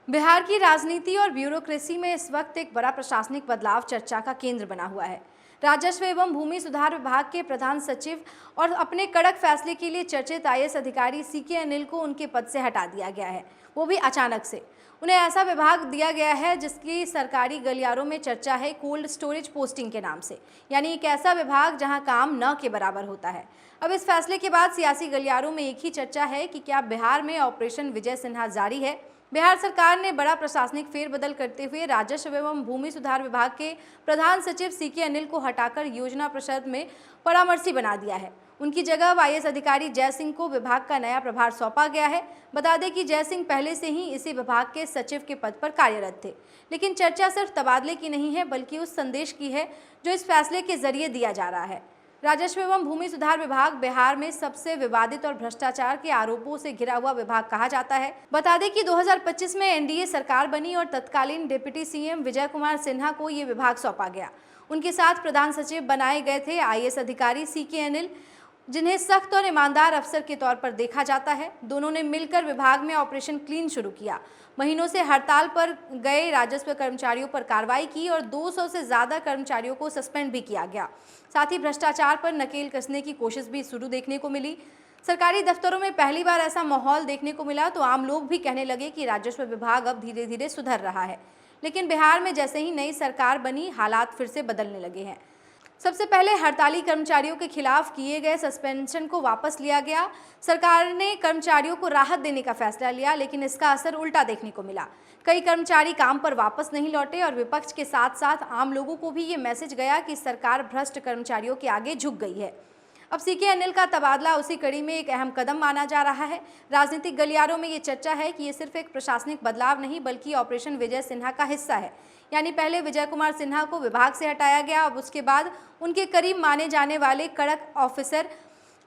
बिहार की राजनीति और ब्यूरोक्रेसी में इस वक्त एक बड़ा प्रशासनिक बदलाव चर्चा का केंद्र बना हुआ है। राजस्व एवं भूमि सुधार विभाग के प्रधान सचिव और अपने कड़क फैसले के लिए चर्चित आईएएस अधिकारी सीके अनिल को उनके पद से हटा दिया गया है, वो भी अचानक से। उन्हें ऐसा विभाग दिया गया है जिसकी सरकारी गलियारों में चर्चा है कोल्ड स्टोरेज पोस्टिंग के नाम से, यानी एक ऐसा विभाग जहां काम न के बराबर होता है। अब इस फैसले के बाद सियासी गलियारों में एक ही चर्चा है कि क्या बिहार में ऑपरेशन विजय सिन्हा जारी है। बिहार सरकार ने बड़ा प्रशासनिक फेरबदल करते हुए राजस्व एवं भूमि सुधार विभाग के प्रधान सचिव सीके अनिल को हटाकर योजना परिषद में परामर्शी बना दिया है। उनकी जगह अब आईएएस अधिकारी जय सिंह को विभाग का नया प्रभार सौंपा गया है। बता दें कि जय सिंह पहले से ही इसी विभाग के सचिव के पद पर कार्यरत थे, लेकिन चर्चा सिर्फ तबादले की नहीं है बल्कि उस संदेश की है जो इस फैसले के जरिए दिया जा रहा है। राजस्व एवं भूमि सुधार विभाग बिहार में सबसे विवादित और भ्रष्टाचार के आरोपों से घिरा हुआ विभाग कहा जाता है। बता दें कि 2025 में एनडीए सरकार बनी और तत्कालीन डिप्टी सीएम विजय कुमार सिन्हा को ये विभाग सौंपा गया। उनके साथ प्रधान सचिव बनाए गए थे आईएएस अधिकारी सीके अनिल, जिन्हें सख्त और ईमानदार अफसर के तौर पर देखा जाता है। दोनों ने मिलकर विभाग में ऑपरेशन क्लीन शुरू किया। महीनों से हड़ताल पर गए राजस्व कर्मचारियों पर कार्रवाई की और 200 से ज़्यादा कर्मचारियों को सस्पेंड भी किया गया। साथ ही भ्रष्टाचार पर नकेल कसने की कोशिश भी शुरू देखने को मिली। सरकारी दफ्तरों में पहली बार ऐसा माहौल देखने को मिला तो आम लोग भी कहने लगे कि राजस्व विभाग अब धीरे धीरे सुधर रहा है। लेकिन बिहार में जैसे ही नई सरकार बनी, हालात फिर से बदलने लगे हैं। सबसे पहले हड़ताली कर्मचारियों के खिलाफ किए गए सस्पेंशन को वापस लिया गया। सरकार ने कर्मचारियों को राहत देने का फैसला लिया, लेकिन इसका असर उल्टा देखने को मिला। कई कर्मचारी काम पर वापस नहीं लौटे और विपक्ष के साथ साथ आम लोगों को भी ये मैसेज गया कि सरकार भ्रष्ट कर्मचारियों के आगे झुक गई है। अब सीके अनिल का तबादला उसी कड़ी में एक अहम कदम माना जा रहा है। राजनीतिक गलियारों में ये चर्चा है कि ये सिर्फ एक प्रशासनिक बदलाव नहीं बल्कि ऑपरेशन विजय सिन्हा का हिस्सा है। यानी पहले विजय कुमार सिन्हा को विभाग से हटाया गया, अब उसके बाद उनके करीब माने जाने वाले कड़क ऑफिसर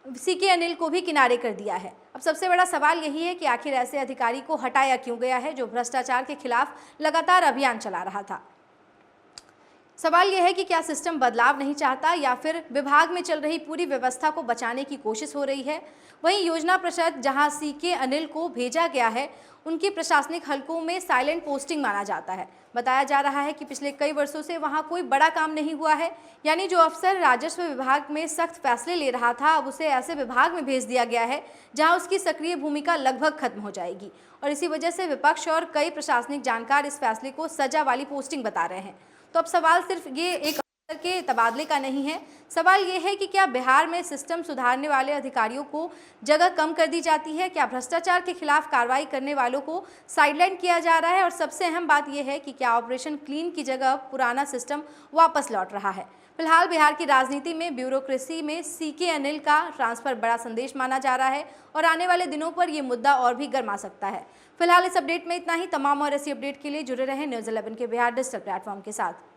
सीके अनिल को भी किनारे कर दिया है। अब सबसे बड़ा सवाल यही है कि आखिर ऐसे अधिकारी को हटाया क्यों गया है जो भ्रष्टाचार के खिलाफ लगातार अभियान चला रहा था। सवाल यह है कि क्या सिस्टम बदलाव नहीं चाहता या फिर विभाग में चल रही पूरी व्यवस्था को बचाने की कोशिश हो रही है। वहीं योजना परिषद जहां सीके अनिल को भेजा गया है, उनकी प्रशासनिक हलकों में साइलेंट पोस्टिंग माना जाता है। बताया जा रहा है कि पिछले कई वर्षों से वहां कोई बड़ा काम नहीं हुआ है, यानी जो अफसर राजस्व विभाग में सख्त फैसले ले रहा था अब उसे ऐसे विभाग में भेज दिया गया है जहां उसकी सक्रिय भूमिका लगभग खत्म हो जाएगी। और इसी वजह से विपक्ष और कई प्रशासनिक जानकार इस फैसले को सजा वाली पोस्टिंग बता रहे हैं। तो अब सवाल सिर्फ ये एक अफसर के तबादले का नहीं है, सवाल ये है कि क्या बिहार में सिस्टम सुधारने वाले अधिकारियों को जगह कम कर दी जाती है, क्या भ्रष्टाचार के खिलाफ कार्रवाई करने वालों को साइडलाइन किया जा रहा है और सबसे अहम बात यह है कि क्या ऑपरेशन क्लीन की जगह पुराना सिस्टम वापस लौट रहा है। फिलहाल बिहार की राजनीति में ब्यूरोक्रेसी में सीके अनिल का ट्रांसफर बड़ा संदेश माना जा रहा है और आने वाले दिनों पर यह मुद्दा और भी गर्मा सकता है। फिलहाल इस अपडेट में इतना ही। तमाम और ऐसी अपडेट के लिए जुड़े रहें न्यूज़ 11 के बिहार डिजिटल प्लेटफॉर्म के साथ।